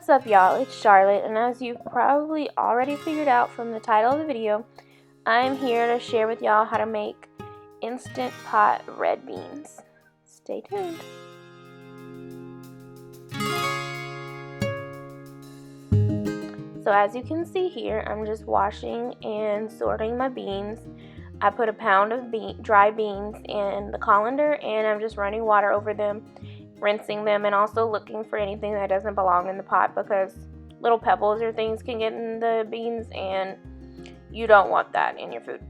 What's up, y'all? It's Charlotte, and as you've probably already figured out from the title of the video, I'm here to share with y'all how to make Instant Pot red beans. Stay tuned. So as you can see here, I'm just washing and sorting my beans. I put a pound of dry beans in the colander, and I'm just running water over them, rinsing them, and also looking for anything that doesn't belong in the pot, because little pebbles or things can get in the beans and you don't want that in your food.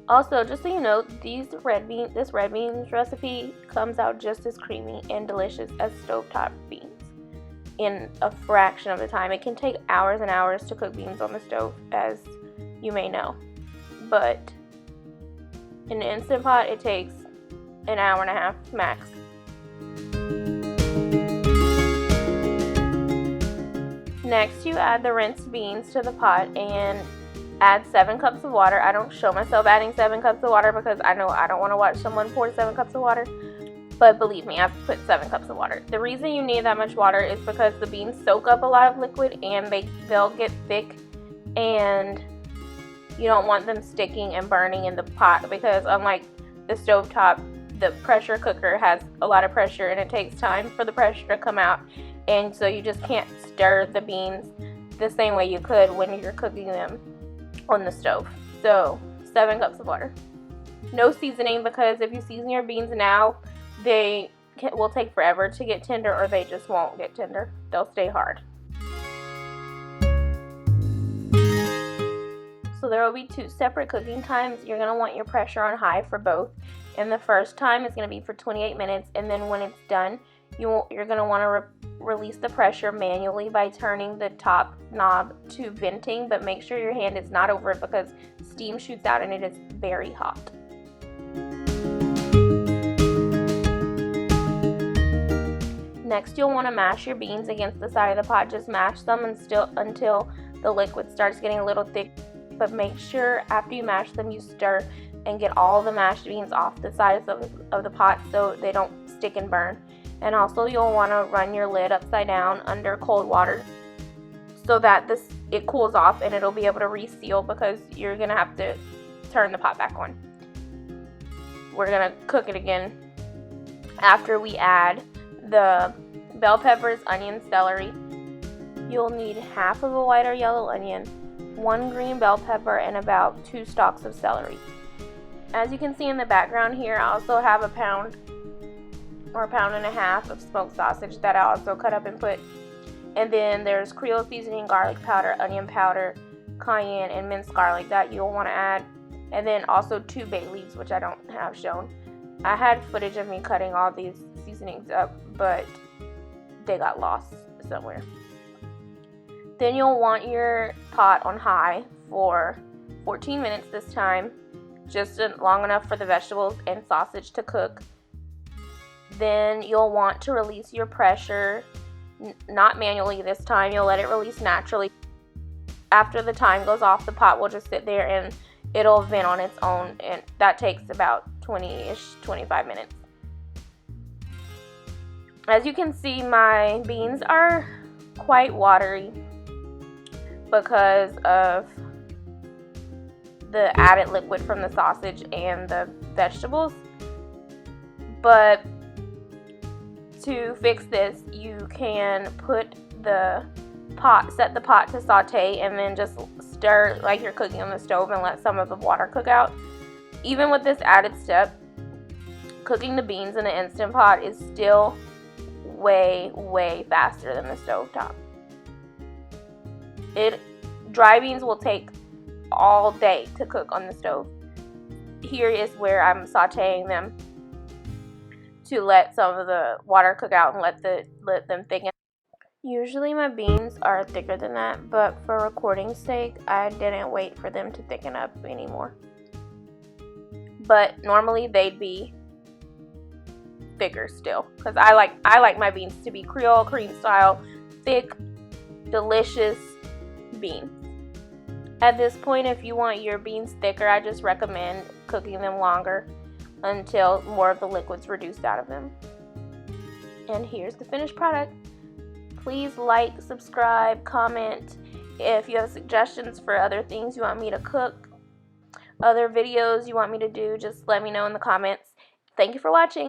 Also, just so you know, this red beans recipe comes out just as creamy and delicious as stovetop beans in a fraction of the time. It can take hours and hours to cook beans on the stove, as you may know, but in the Instant Pot it takes an hour and a half max. Next, you add the rinsed beans to the pot and add 7 cups of water. I don't show myself adding 7 cups of water because I know I don't want to watch someone pour 7 cups of water, but believe me, I've put 7 cups of water. The reason you need that much water is because the beans soak up a lot of liquid and they'll get thick, and you don't want them sticking and burning in the pot, because unlike the stovetop, the pressure cooker has a lot of pressure and it takes time for the pressure to come out, and so you just can't stir the beans the same way you could when you're cooking them on the stove. So 7 cups of water. No seasoning, because if you season your beans now, they will take forever to get tender, or they just won't get tender. They'll stay hard. So there will be 2 separate cooking times. You're going to want your pressure on high for both. And the first time is going to be for 28 minutes, and then when it's done, you're going to want to release the pressure manually by turning the top knob to venting, but make sure your hand is not over it because steam shoots out and it is very hot. Next, you'll want to mash your beans against the side of the pot. Just mash them until the liquid starts getting a little thick, but make sure after you mash them you stir and get all the mashed beans off the sides of the pot so they don't stick and burn. And also, you'll want to run your lid upside down under cold water so that it cools off and it'll be able to reseal, because you're going to have to turn the pot back on. We're going to cook it again after we add the bell peppers, onion, celery. You'll need half of a white or yellow onion, 1 green bell pepper, and about 2 stalks of celery. As you can see in the background here, I also have a pound or a pound and a half of smoked sausage that I also cut up and put. And then there's Creole seasoning, garlic powder, onion powder, cayenne, and minced garlic that you'll want to add. And then also 2 bay leaves, which I don't have shown. I had footage of me cutting all these seasonings up, but they got lost somewhere. Then you'll want your pot on high for 14 minutes this time, just long enough for the vegetables and sausage to cook. Then you'll want to release your pressure, not manually this time. You'll let it release naturally. After the time goes off, the pot will just sit there and it'll vent on its own, and that takes about 25 minutes. As you can see, my beans are quite watery because of the added liquid from the sausage and the vegetables. But to fix this, you can set the pot to saute, and then just stir like you're cooking on the stove and let some of the water cook out. Even with this added step, cooking the beans in the Instant Pot is still way faster than the stovetop. Dry beans will take all day to cook on the stove. Here is where I'm sauteing them to let some of the water cook out and let them thicken. Usually my beans are thicker than that, but for recording's sake, I didn't wait for them to thicken up anymore. But normally they'd be thicker still, because I like my beans to be Creole cream style, thick, delicious beans. At this point, if you want your beans thicker, I just recommend cooking them longer until more of the liquid's reduced out of them. And here's the finished product. Please like, subscribe, comment. If you have suggestions for other things you want me to cook, other videos you want me to do, just let me know in the comments. Thank you for watching.